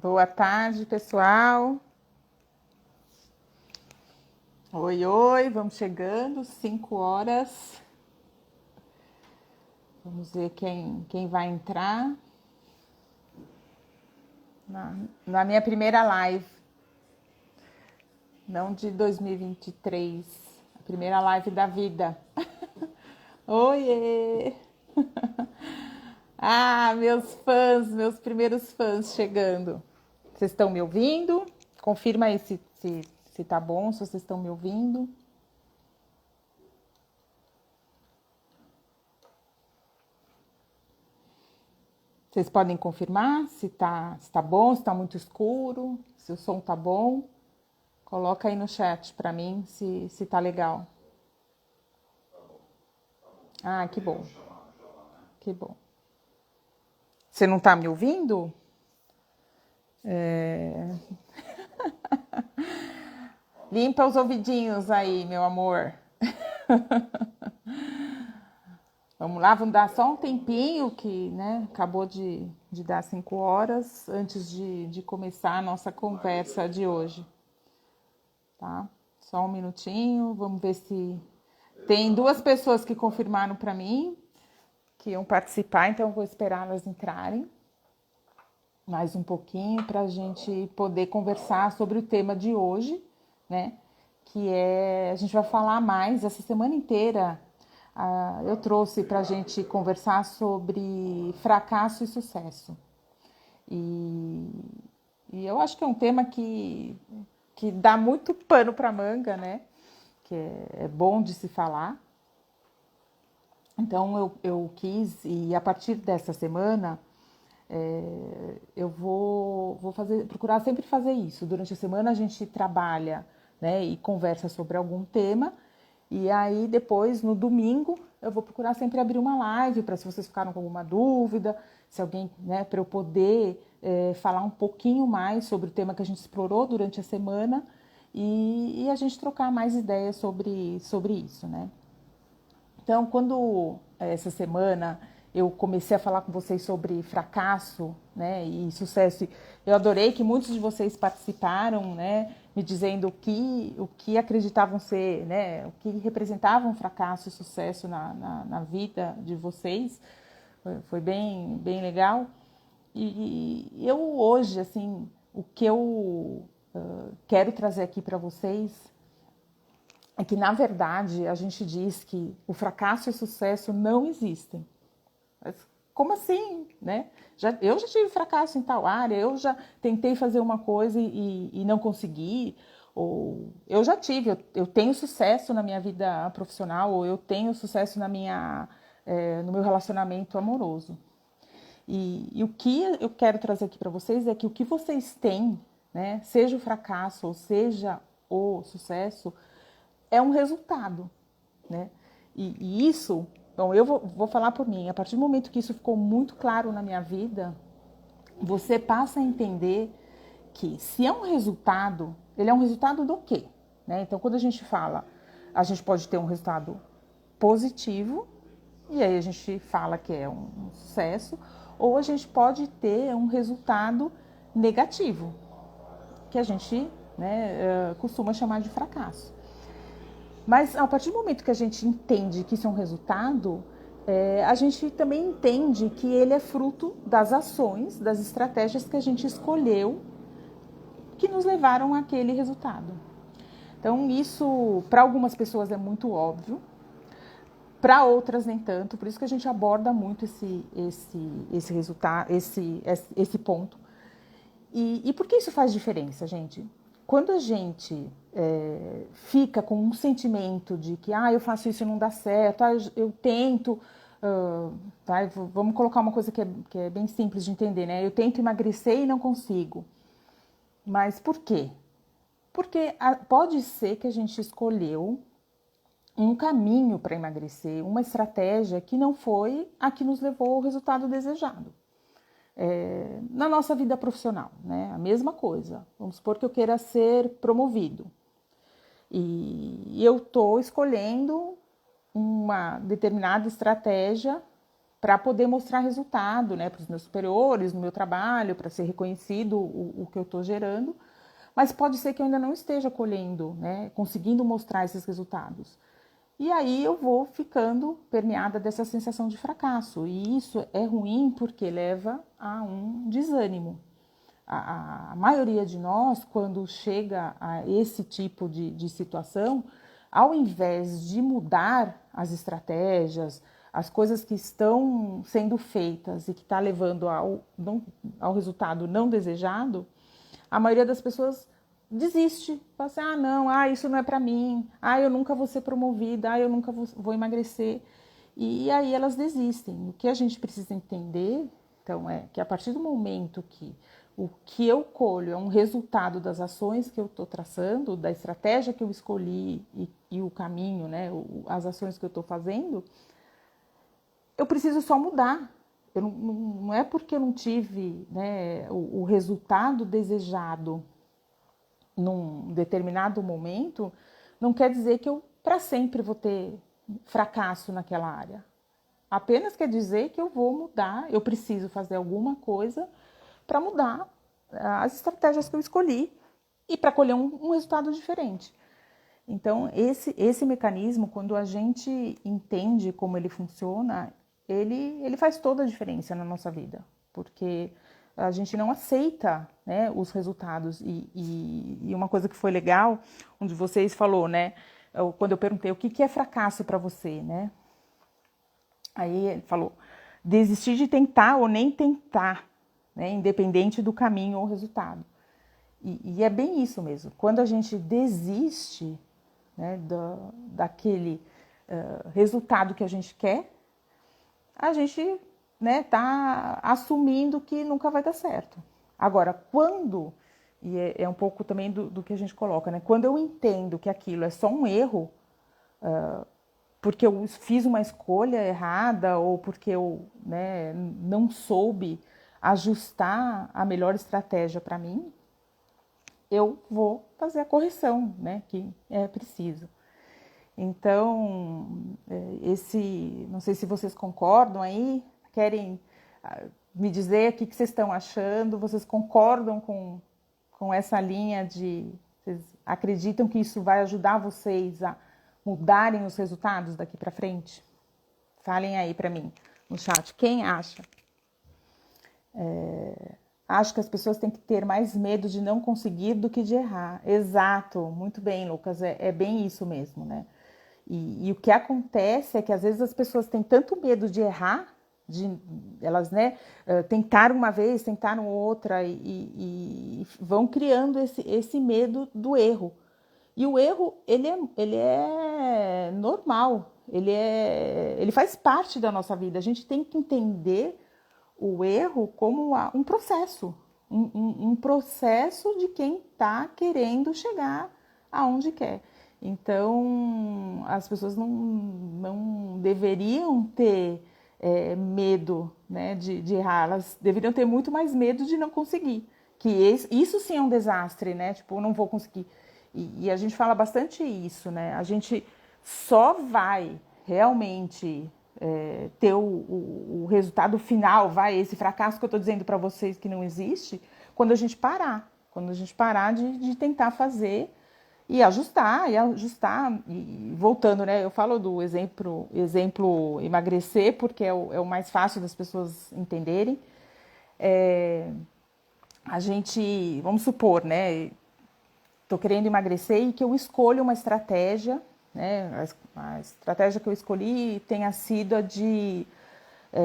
Boa tarde, pessoal. Oi, oi, vamos chegando, 5 horas. Vamos ver quem vai entrar na minha primeira live, não de 2023, a primeira live da vida. Oiê! Ah, meus fãs, meus primeiros fãs chegando. Vocês estão me ouvindo? Confirma aí se tá bom, se vocês estão me ouvindo. Vocês podem confirmar se tá bom, se tá muito escuro, se o som tá bom. Coloca aí no chat para mim se tá legal. Ah, que bom. Que bom. Você não tá me ouvindo? Limpa os ouvidinhos aí, meu amor. Vamos lá, vamos dar só um tempinho que, né, acabou de dar 5 horas antes de começar a nossa conversa de hoje, tá? Só um minutinho, vamos ver se... Tem 2 pessoas que confirmaram para mim que iam participar, então eu vou esperar elas entrarem mais um pouquinho para a gente poder conversar sobre o tema de hoje, né? Que é, a gente vai falar mais essa semana inteira. Eu trouxe para a gente conversar sobre fracasso e sucesso. E, e eu acho que é um tema que dá muito pano para manga, né? Que é bom de se falar. Então eu quis, e a partir dessa semana, eu vou procurar sempre fazer isso. Durante a semana a gente trabalha, né, e conversa sobre algum tema. E aí depois, no domingo, eu vou procurar sempre abrir uma live para, se vocês ficaram com alguma dúvida, se alguém, né, para eu poder falar um pouquinho mais sobre o tema que a gente explorou durante a semana e a gente trocar mais ideias sobre isso, né? Então, quando essa semana eu comecei a falar com vocês sobre fracasso, né, e sucesso, eu adorei que muitos de vocês participaram, né, me dizendo o que acreditavam ser, né, o que representavam fracasso e sucesso na vida de vocês. Foi bem legal. E eu hoje, assim, o que eu quero trazer aqui para vocês é que, na verdade, a gente diz que o fracasso e o sucesso não existem. Mas como assim, né? Eu já tive fracasso em tal área, eu já tentei fazer uma coisa e não consegui, ou eu já tive, eu tenho sucesso na minha vida profissional, ou eu tenho sucesso no meu relacionamento amoroso. E o que eu quero trazer aqui para vocês é que o que vocês têm, né, seja o fracasso ou seja o sucesso, é um resultado, né? E isso, bom, eu vou falar por mim. A partir do momento que isso ficou muito claro na minha vida, você passa a entender que se é um resultado, ele é um resultado do quê? Né? Então, quando a gente fala, a gente pode ter um resultado positivo, e aí a gente fala que é um sucesso, ou a gente pode ter um resultado negativo, que a gente, né, costuma chamar de fracasso. Mas a partir do momento que a gente entende que isso é um resultado, a gente também entende que ele é fruto das ações, das estratégias que a gente escolheu que nos levaram àquele resultado. Então, isso para algumas pessoas é muito óbvio, para outras nem tanto, por isso que a gente aborda muito esse resultado, esse ponto. E por que isso faz diferença, gente? Quando a gente fica com um sentimento de que eu faço isso e não dá certo, eu tento, tá? Vamos colocar uma coisa que é bem simples de entender, né? Eu tento emagrecer e não consigo. Mas por quê? Porque pode ser que a gente escolheu um caminho para emagrecer, uma estratégia que não foi a que nos levou ao resultado desejado. Na nossa vida profissional, né? A mesma coisa. Vamos supor que eu queira ser promovido. E eu estou escolhendo uma determinada estratégia para poder mostrar resultado, né, para os meus superiores, no meu trabalho, para ser reconhecido o que eu estou gerando, mas pode ser que eu ainda não esteja colhendo, né, conseguindo mostrar esses resultados. E aí eu vou ficando permeada dessa sensação de fracasso, e isso é ruim porque leva a um desânimo. A maioria de nós, quando chega a esse tipo de situação, ao invés de mudar as estratégias, as coisas que estão sendo feitas e que está levando ao resultado não desejado, a maioria das pessoas desiste. Fala assim, não, isso não é para mim, eu nunca vou ser promovida, eu nunca vou emagrecer. E aí elas desistem. O que a gente precisa entender, então, é que a partir do momento que o que eu colho é um resultado das ações que eu estou traçando, da estratégia que eu escolhi e o caminho, né, as ações que eu estou fazendo, eu preciso só mudar. Não é porque eu não tive, né, o resultado desejado num determinado momento, não quer dizer que eu para sempre vou ter fracasso naquela área. Apenas quer dizer que eu vou mudar, eu preciso fazer alguma coisa para mudar as estratégias que eu escolhi e para colher um resultado diferente. Então, esse mecanismo, quando a gente entende como ele funciona, ele faz toda a diferença na nossa vida, porque a gente não aceita, né, os resultados. E uma coisa que foi legal, um de vocês falou, né, quando eu perguntei o que é fracasso para você, né? Aí ele falou, desistir de tentar ou nem tentar, né, independente do caminho ou resultado. E é bem isso mesmo. Quando a gente desiste, né, daquele resultado que a gente quer, a gente, né, tá assumindo que nunca vai dar certo. Agora, quando, e é um pouco também do que a gente coloca, né, quando eu entendo que aquilo é só um erro, porque eu fiz uma escolha errada ou porque eu, né, não soube ajustar a melhor estratégia para mim, eu vou fazer a correção, né, que é preciso. Então, não sei se vocês concordam aí, querem me dizer o que vocês estão achando, vocês concordam com essa linha vocês acreditam que isso vai ajudar vocês a mudarem os resultados daqui para frente? Falem aí para mim no chat, quem acha? Acho que as pessoas têm que ter mais medo de não conseguir do que de errar. Exato, muito bem, Lucas, é bem isso mesmo, né? E o que acontece é que às vezes as pessoas têm tanto medo de errar, elas, né, tentaram uma vez, tentaram outra e vão criando esse medo do erro. E o erro, ele é normal, ele faz parte da nossa vida. A gente tem que entender o erro como um processo, um processo de quem está querendo chegar aonde quer. Então, as pessoas não deveriam ter medo, né, de errar, elas deveriam ter muito mais medo de não conseguir. Que isso sim é um desastre, né? Tipo, eu não vou conseguir. E a gente fala bastante isso, né? A gente só vai realmente ter o resultado final, esse fracasso que eu estou dizendo para vocês que não existe, quando a gente parar. Quando a gente parar de tentar fazer e ajustar, e voltando, né? Eu falo do exemplo emagrecer, porque é o mais fácil das pessoas entenderem. A gente, vamos supor, né? Estou querendo emagrecer e que eu escolho uma estratégia, né? A estratégia que eu escolhi tenha sido a de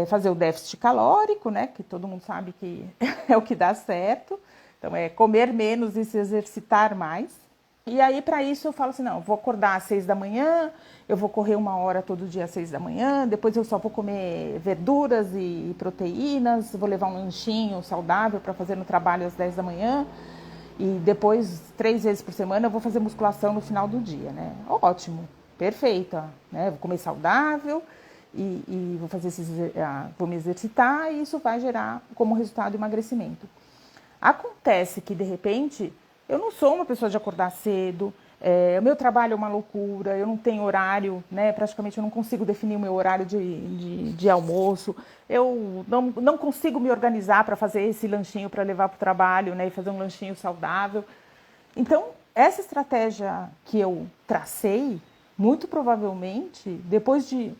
fazer o déficit calórico, né? Que todo mundo sabe que é o que dá certo. Então, é comer menos e se exercitar mais. E aí, para isso, eu falo assim, não, eu vou acordar às 6 da manhã, eu vou correr 1 hora todo dia às 6 da manhã, depois eu só vou comer verduras e proteínas, vou levar um lanchinho saudável para fazer no trabalho às 10 da manhã. E depois, 3 vezes por semana, eu vou fazer musculação no final do dia, né? Ótimo, perfeito, né? Vou comer saudável e vou me exercitar e isso vai gerar como resultado emagrecimento. Acontece que, de repente, eu não sou uma pessoa de acordar cedo, O meu trabalho é uma loucura, eu não tenho horário, né? Praticamente eu não consigo definir o meu horário de almoço. Eu não consigo me organizar para fazer esse lanchinho para levar para o trabalho, né? E fazer um lanchinho saudável. Então, essa estratégia que eu tracei, muito provavelmente, eu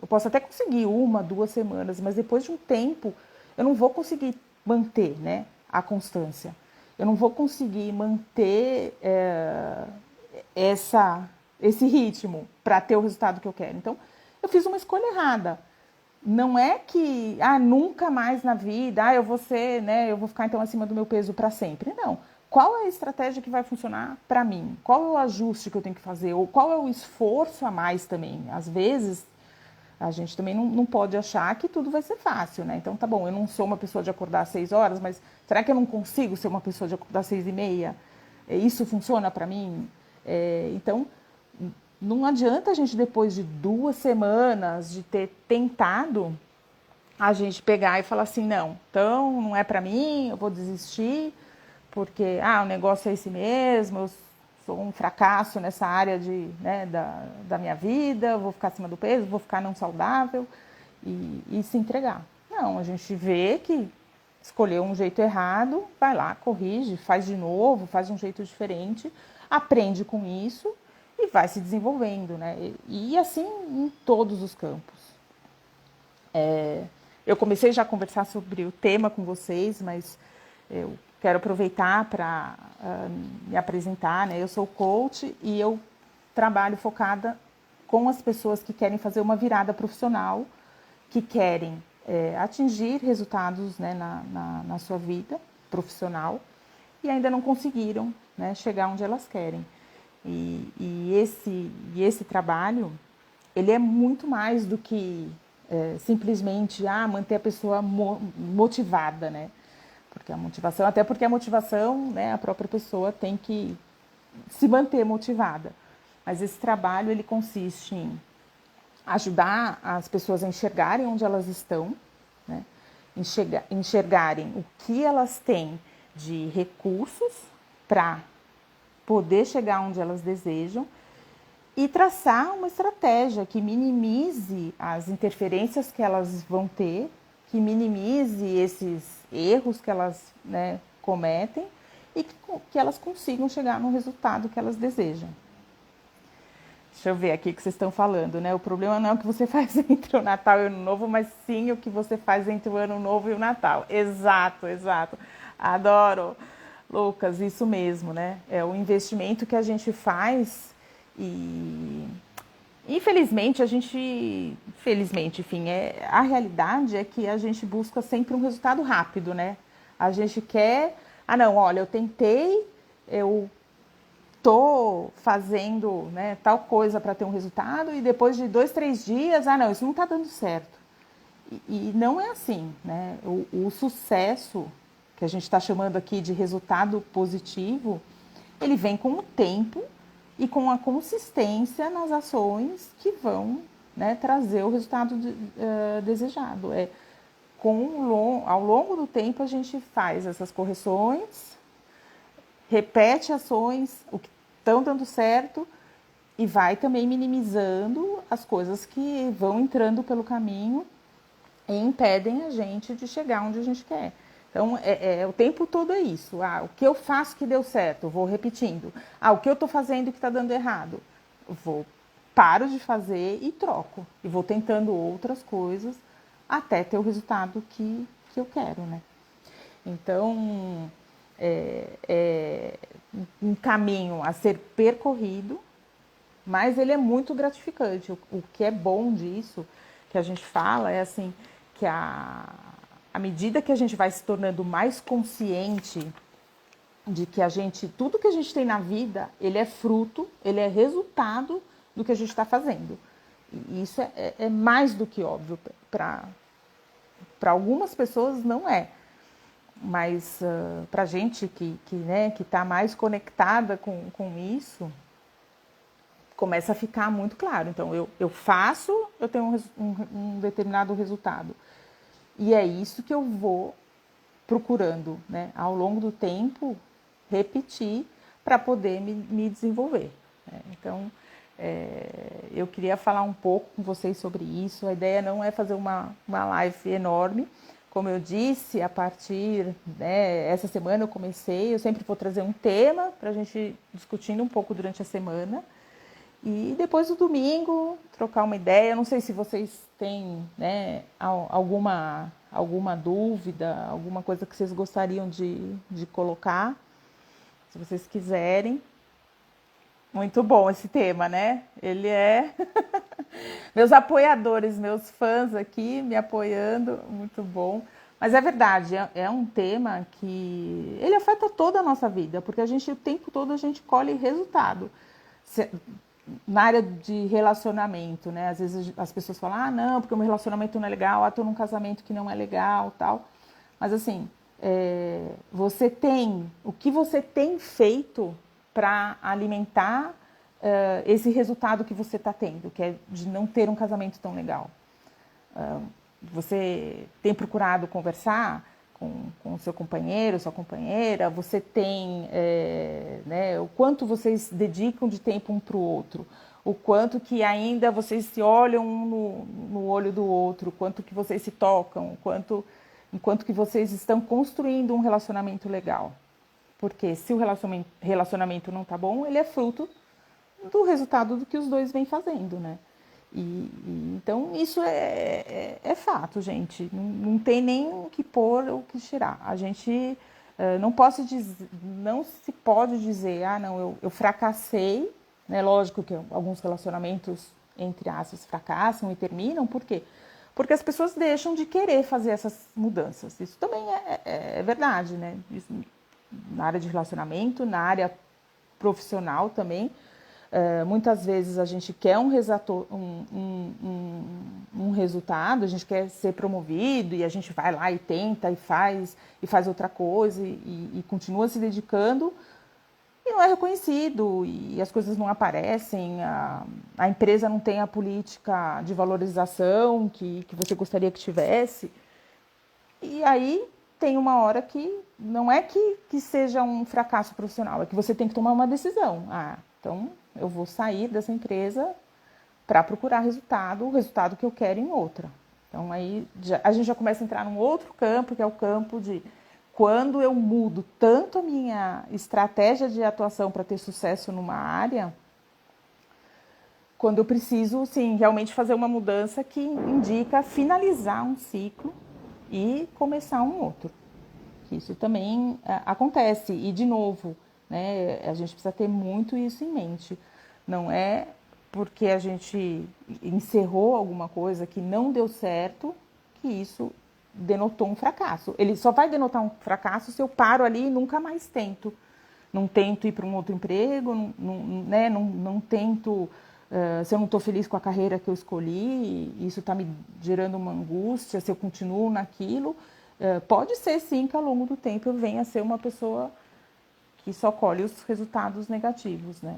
posso até conseguir 1, 2 semanas, mas depois de um tempo, eu não vou conseguir manter, né, a constância. Eu não vou conseguir manter esse ritmo para ter o resultado que eu quero. Então, eu fiz uma escolha errada. Não é que nunca mais na vida, eu vou ser, né, eu vou ficar então acima do meu peso para sempre. Não. Qual é a estratégia que vai funcionar para mim? Qual é o ajuste que eu tenho que fazer? Ou qual é o esforço a mais também? Às vezes, a gente também não pode achar que tudo vai ser fácil, né? Então, tá bom, eu não sou uma pessoa de acordar às 6 horas, mas será que eu não consigo ser uma pessoa de acordar às 6h30? Isso funciona para mim? Então, não adianta a gente, depois de 2 semanas de ter tentado, a gente pegar e falar assim, não, então não é para mim, eu vou desistir, porque o negócio é esse mesmo, eu sou um fracasso nessa área né, da minha vida, vou ficar acima do peso, vou ficar não saudável e se entregar. Não, a gente vê que escolheu um jeito errado, vai lá, corrige, faz de novo, faz de um jeito diferente, aprende com isso e vai se desenvolvendo, né? E assim em todos os campos. Eu comecei já a conversar sobre o tema com vocês, mas eu quero aproveitar para me apresentar, né? Eu sou coach e eu trabalho focada com as pessoas que querem fazer uma virada profissional, que querem atingir resultados, né, na sua vida profissional e ainda não conseguiram, né, chegar onde elas querem. E esse trabalho, ele é muito mais do que simplesmente manter a pessoa motivada, né? Porque a motivação, né, a própria pessoa tem que se manter motivada. Mas esse trabalho, ele consiste em ajudar as pessoas a enxergarem onde elas estão, né? Enxergarem o que elas têm de recursos para poder chegar onde elas desejam e traçar uma estratégia que minimize as interferências que elas vão ter, que minimize esses erros que elas, né, cometem e que elas consigam chegar no resultado que elas desejam. Deixa eu ver aqui o que vocês estão falando, né? O problema não é o que você faz entre o Natal e o Ano Novo, mas sim o que você faz entre o Ano Novo e o Natal. Exato, exato. Adoro, Lucas, isso mesmo, né? É o investimento que a gente faz e infelizmente enfim, a realidade é que a gente busca sempre um resultado rápido, né? A gente quer, não, olha, eu tentei, eu tô fazendo, né, tal coisa para ter um resultado e depois de 2, 3 dias, não, isso não está dando certo. E não é assim, né? O sucesso, que a gente está chamando aqui de resultado positivo, ele vem com o tempo e com a consistência nas ações que vão, né, trazer o resultado desejado. Ao longo do tempo a gente faz essas correções, repete ações, o que estão dando certo e vai também minimizando as coisas que vão entrando pelo caminho e impedem a gente de chegar onde a gente quer. Então, o tempo todo é isso. O que eu faço que deu certo, vou repetindo. O que eu estou fazendo que está dando errado, paro de fazer e troco. E vou tentando outras coisas até ter o resultado que eu quero, né? Então, é um caminho a ser percorrido, mas ele é muito gratificante. O que é bom disso, que a gente fala, é assim, que à medida que a gente vai se tornando mais consciente de que tudo que a gente tem na vida, ele é fruto, ele é resultado do que a gente está fazendo. E isso é mais do que óbvio. Para algumas pessoas não é. Mas para a gente que está mais conectada com isso, começa a ficar muito claro. Então, eu faço, eu tenho um determinado resultado. E é isso que eu vou procurando, né, ao longo do tempo, repetir para poder me desenvolver. Então, eu queria falar um pouco com vocês sobre isso. A ideia não é fazer uma live enorme. Como eu disse, a partir, né, essa semana eu comecei, eu sempre vou trazer um tema para a gente discutindo um pouco durante a semana. E depois do domingo, trocar uma ideia. Não sei se vocês têm, né, alguma dúvida, alguma coisa que vocês gostariam de colocar, se vocês quiserem. Muito bom esse tema, né? Ele é meus apoiadores, meus fãs aqui me apoiando, muito bom. Mas é verdade, é um tema que ele afeta toda a nossa vida, porque a gente o tempo todo a gente colhe resultado. Na área de relacionamento, né? Às vezes as pessoas falam, ah, não, porque o meu relacionamento não é legal, ah, tô num casamento que não é legal, tal. Mas assim, o que você tem feito para alimentar esse resultado que você está tendo, que é de não ter um casamento tão legal. Você tem procurado conversar com o seu companheiro, sua companheira? Você tem, né, o quanto vocês dedicam de tempo um para o outro? O quanto que ainda vocês se olham no olho do outro? O quanto que vocês se tocam? Enquanto que vocês estão construindo um relacionamento legal? Porque se o relacionamento não está bom, ele é fruto do resultado do que os dois vêm fazendo, né? Então, isso é fato, gente. Não tem nem o que pôr ou o que tirar. A gente não se pode dizer, ah, não, eu fracassei, né? Lógico que alguns relacionamentos, entre aspas, fracassam e terminam. Por quê? Porque as pessoas deixam de querer fazer essas mudanças. Isso também é verdade, né? Isso, na área de relacionamento, na área profissional também. Muitas vezes a gente quer um resultado, a gente quer ser promovido e a gente vai lá e tenta e faz outra coisa e continua se dedicando e não é reconhecido e as coisas não aparecem, a empresa não tem a política de valorização que você gostaria que tivesse. E aí tem uma hora que não é que seja um fracasso profissional, é que você tem que tomar uma decisão. Ah, então eu vou sair dessa empresa para procurar o resultado que eu quero em outra. Então aí a gente já começa a entrar num outro campo, que é o campo de quando eu mudo tanto a minha estratégia de atuação para ter sucesso numa área, quando eu preciso, sim, realmente fazer uma mudança que indica finalizar um ciclo e começar um outro. Isso também acontece. E, de novo, né, a gente precisa ter muito isso em mente. Não é porque a gente encerrou alguma coisa que não deu certo que isso denotou um fracasso. Ele só vai denotar um fracasso se eu paro ali e nunca mais tento. Não tento ir para um outro emprego, não tento... se eu não estou feliz com a carreira que eu escolhi, isso está me gerando uma angústia, se eu continuo naquilo... pode ser, sim, que ao longo do tempo eu venha a ser uma pessoa que só colhe os resultados negativos, né?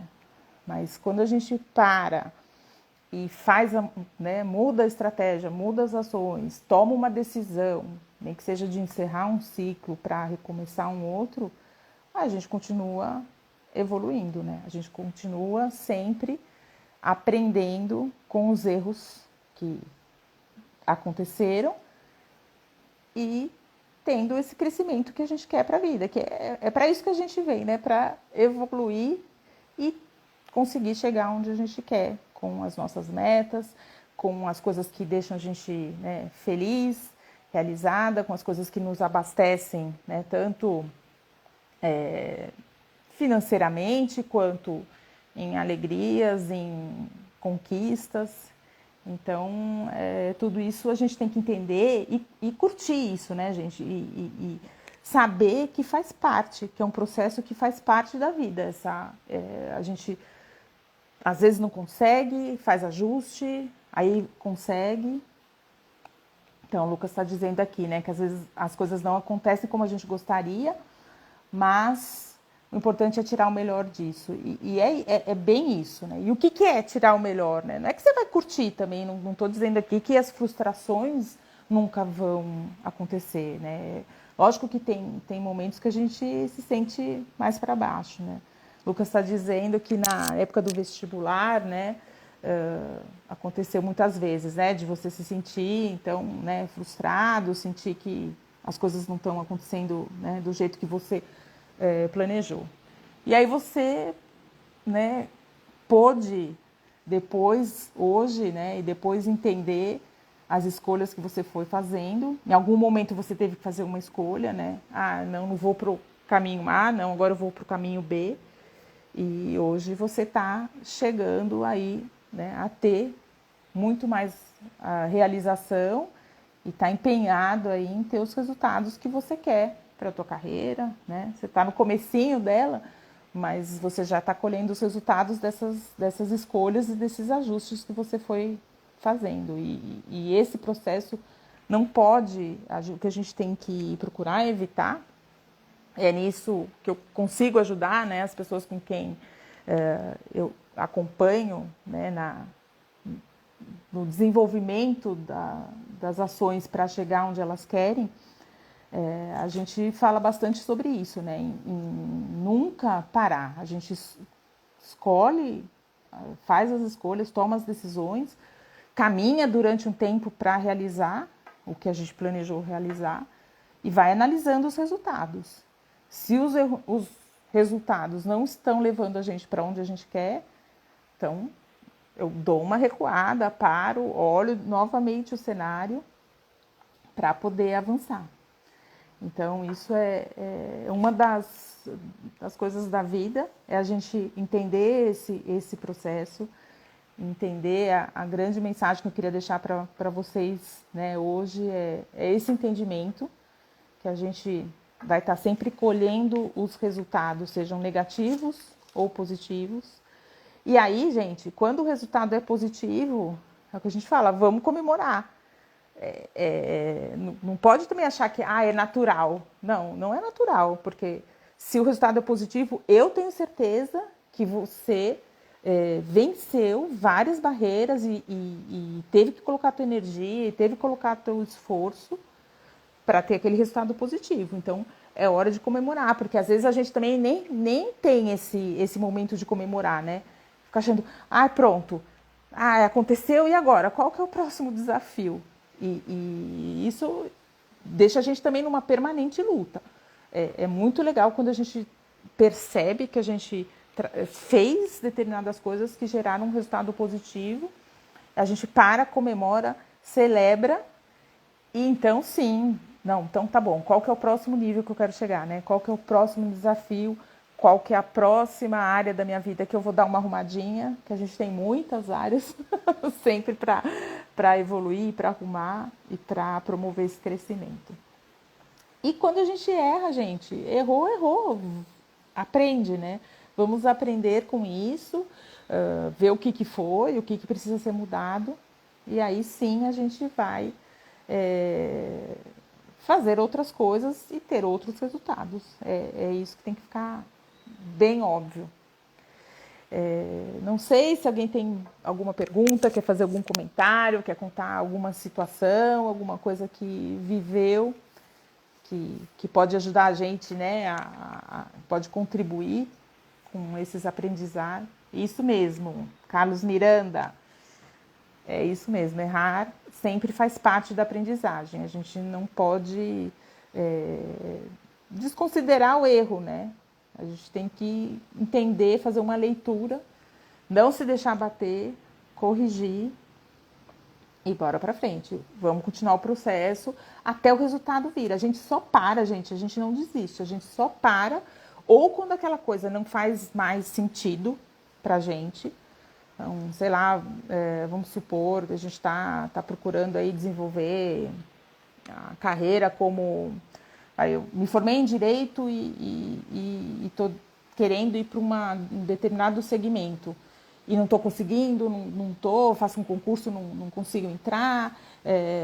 Mas quando a gente para e muda a estratégia, muda as ações, toma uma decisão, nem que seja de encerrar um ciclo para recomeçar um outro, a gente continua evoluindo, né? A gente continua sempre aprendendo com os erros que aconteceram e tendo esse crescimento que a gente quer para a vida, que é para isso que a gente vem, né? Para evoluir e conseguir chegar onde a gente quer, com as nossas metas, com as coisas que deixam a gente, né, feliz, realizada, com as coisas que nos abastecem, né, tanto financeiramente quanto em alegrias, em conquistas. Então, tudo isso a gente tem que entender e curtir isso, né, gente? E saber que faz parte, que é um processo que faz parte da vida. A gente, às vezes, não consegue, faz ajuste, aí consegue. Então, o Lucas está dizendo aqui, né, que às vezes as coisas não acontecem como a gente gostaria, mas o importante é tirar o melhor disso. E é bem isso, né? E o que é tirar o melhor, né? Não é que você vai curtir também, não estou dizendo aqui que as frustrações nunca vão acontecer, né? Lógico que tem momentos que a gente se sente mais para baixo, né? Lucas está dizendo que na época do vestibular, né, aconteceu muitas vezes, né, de você se sentir, então, né, frustrado, sentir que as coisas não estão acontecendo, né, do jeito que você planejou. E aí você, né, pôde depois, hoje, né, e depois entender as escolhas que você foi fazendo. Em algum momento você teve que fazer uma escolha, né? Ah, não vou para o caminho A, não, agora eu vou para o caminho B. E hoje você está chegando aí, né, a ter muito mais a realização e está empenhado aí em ter os resultados que você quer para a tua carreira, né? Você está no comecinho dela, mas você já está colhendo os resultados dessas escolhas e desses ajustes que você foi fazendo. E esse processo não pode, o que a gente tem que procurar evitar, é nisso que eu consigo ajudar, né, as pessoas com quem eu acompanho, né, no desenvolvimento das ações para chegar onde elas querem. A gente fala bastante sobre isso, né? Em nunca parar. A gente escolhe, faz as escolhas, toma as decisões, caminha durante um tempo para realizar o que a gente planejou realizar e vai analisando os resultados. Se os resultados não estão levando a gente para onde a gente quer, então eu dou uma recuada, paro, olho novamente o cenário para poder avançar. Então, isso é uma das coisas da vida, é a gente entender esse processo, entender a grande mensagem que eu queria deixar para vocês, né, hoje, é esse entendimento, que a gente vai estar sempre colhendo os resultados, sejam negativos ou positivos. E aí, gente, quando o resultado é positivo, é o que a gente fala, vamos comemorar. Não pode também achar que é natural. Não, não é natural, porque se o resultado é positivo, eu tenho certeza que você venceu várias barreiras e teve que colocar a tua energia, e teve que colocar teu esforço para ter aquele resultado positivo. Então, é hora de comemorar, porque às vezes a gente também nem tem esse momento de comemorar, né? Fica achando, pronto, aconteceu e agora? Qual que é o próximo desafio? E isso deixa a gente também numa permanente luta. É muito legal quando a gente percebe que a gente fez determinadas coisas que geraram um resultado positivo, a gente para, comemora, celebra, e então sim, não, então tá bom, qual que é o próximo nível que eu quero chegar, né? Qual que é o próximo desafio, qual que é a próxima área da minha vida que eu vou dar uma arrumadinha, que a gente tem muitas áreas sempre para evoluir, para arrumar e para promover esse crescimento. E quando a gente erra, gente, errou, aprende, né? Vamos aprender com isso, ver o que foi, o que precisa ser mudado, e aí sim a gente vai fazer outras coisas e ter outros resultados. É isso que tem que ficar bem óbvio. Não sei se alguém tem alguma pergunta, quer fazer algum comentário, quer contar alguma situação, alguma coisa que viveu, que pode ajudar a gente, né, pode contribuir com esses aprendizados. Isso mesmo, Carlos Miranda, é isso mesmo, errar sempre faz parte da aprendizagem. A gente não pode desconsiderar o erro, né? A gente tem que entender, fazer uma leitura, não se deixar bater, corrigir e bora pra frente. Vamos continuar o processo até o resultado vir. A gente só para, gente, a gente não desiste, a gente só para ou quando aquela coisa não faz mais sentido pra gente. Então, sei lá, vamos supor que a gente está procurando aí desenvolver a carreira como... eu me formei em Direito e estou querendo ir para um determinado segmento. E não estou conseguindo, não estou, faço um concurso, não consigo entrar,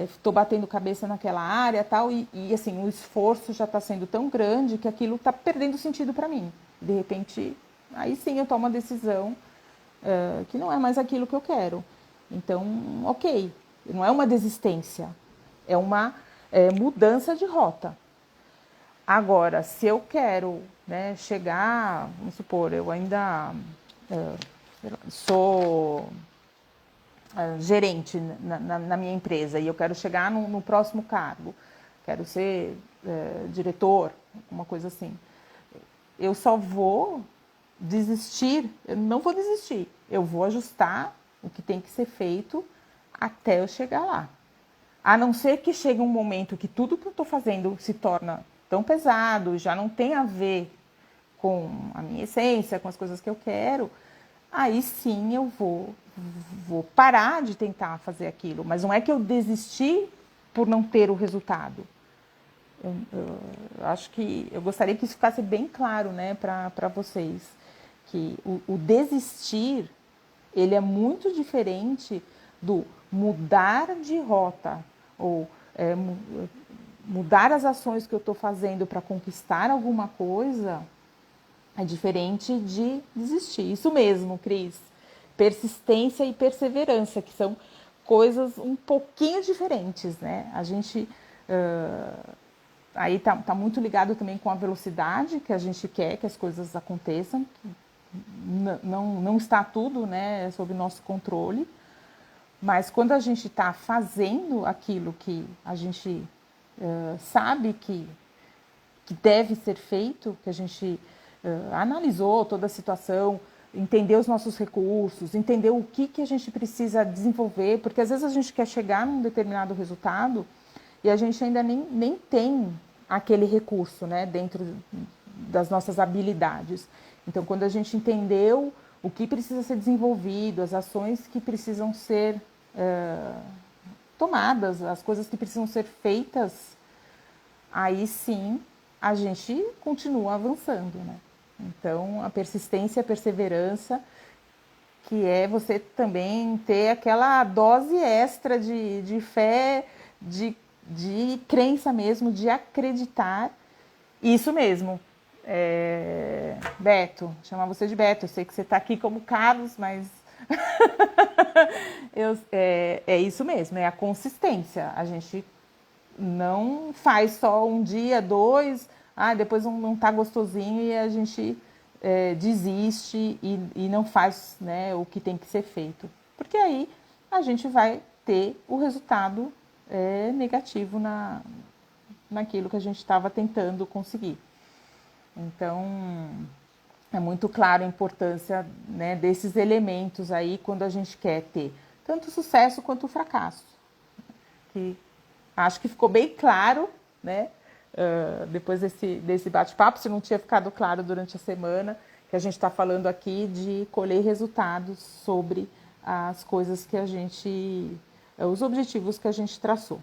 estou batendo cabeça naquela área tal, e assim, o esforço já está sendo tão grande que aquilo está perdendo sentido para mim. De repente, aí sim eu tomo uma decisão que não é mais aquilo que eu quero. Então, ok, não é uma desistência, é uma mudança de rota. Agora, se eu quero, né, chegar, vamos supor, eu ainda sou gerente na minha empresa e eu quero chegar no próximo cargo, quero ser diretor, uma coisa assim. Eu só vou desistir, eu não vou desistir, eu vou ajustar o que tem que ser feito até eu chegar lá. A não ser que chegue um momento que tudo que eu estou fazendo se torna tão pesado, já não tem a ver com a minha essência, com as coisas que eu quero, aí sim eu vou parar de tentar fazer aquilo. Mas não é que eu desisti por não ter o resultado. Eu acho que eu gostaria que isso ficasse bem claro, né, para vocês, que o desistir ele é muito diferente do mudar de rota ou mudar as ações que eu estou fazendo para conquistar alguma coisa. É diferente de desistir. Isso mesmo, Cris. Persistência e perseverança, que são coisas um pouquinho diferentes, né? A gente aí tá muito ligado também com a velocidade que a gente quer que as coisas aconteçam. Não está tudo, né, sob nosso controle, mas quando a gente está fazendo aquilo que a gente sabe que deve ser feito, que a gente analisou toda a situação, entendeu os nossos recursos, entendeu o que a gente precisa desenvolver, porque às vezes a gente quer chegar num determinado resultado e a gente ainda nem tem aquele recurso, né, dentro das nossas habilidades. Então, quando a gente entendeu o que precisa ser desenvolvido, as ações que precisam ser tomadas, as coisas que precisam ser feitas, aí sim a gente continua avançando, né? Então, a persistência, a perseverança, que é você também ter aquela dose extra de fé, de crença mesmo, de acreditar. Isso mesmo. Beto, chamar você de Beto. Eu sei que você está aqui como Carlos, mas é isso mesmo, é a consistência. A gente não faz só um dia, dois, depois não tá gostosinho e a gente desiste e não faz, né, o que tem que ser feito. Porque aí a gente vai ter o resultado negativo naquilo que a gente estava tentando conseguir. Então, é muito claro a importância, né, desses elementos aí quando a gente quer ter tanto o sucesso quanto o fracasso. Que acho que ficou bem claro, né? Depois desse bate-papo, se não tinha ficado claro durante a semana, que a gente está falando aqui de colher resultados sobre as coisas que a gente, os objetivos que a gente traçou.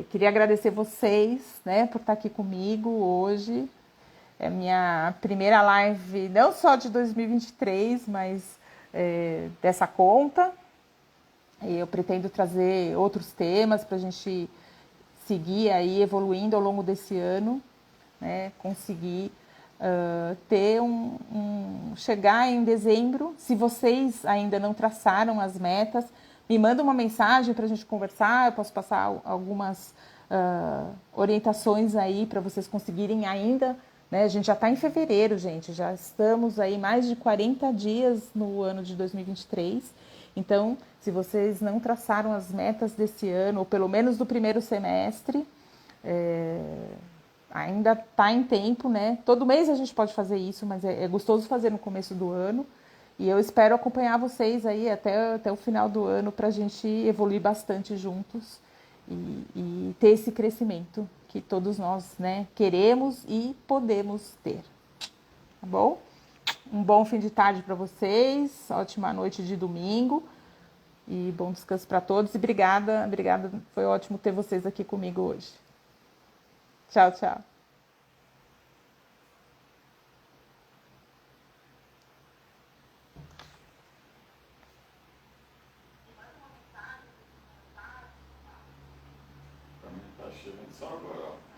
Queria agradecer vocês, né, por estar aqui comigo hoje. É a minha primeira live, não só de 2023, mas dessa conta. E eu pretendo trazer outros temas para a gente seguir aí evoluindo ao longo desse ano, né? Conseguir ter chegar em dezembro. Se vocês ainda não traçaram as metas, me manda uma mensagem para a gente conversar. Eu posso passar algumas orientações aí para vocês conseguirem ainda. Né? A gente já está em fevereiro, gente. Já estamos aí mais de 40 dias no ano de 2023. Então, se vocês não traçaram as metas desse ano, ou pelo menos do primeiro semestre, ainda está em tempo, né? Todo mês a gente pode fazer isso, mas é gostoso fazer no começo do ano. E eu espero acompanhar vocês aí até o final do ano para a gente evoluir bastante juntos e ter esse crescimento que todos nós, né, queremos e podemos ter. Tá bom? Um bom fim de tarde para vocês, ótima noite de domingo e bom descanso para todos. E obrigada, foi ótimo ter vocês aqui comigo hoje. Tchau, tchau. Pra mim tá chegando só agora, ó.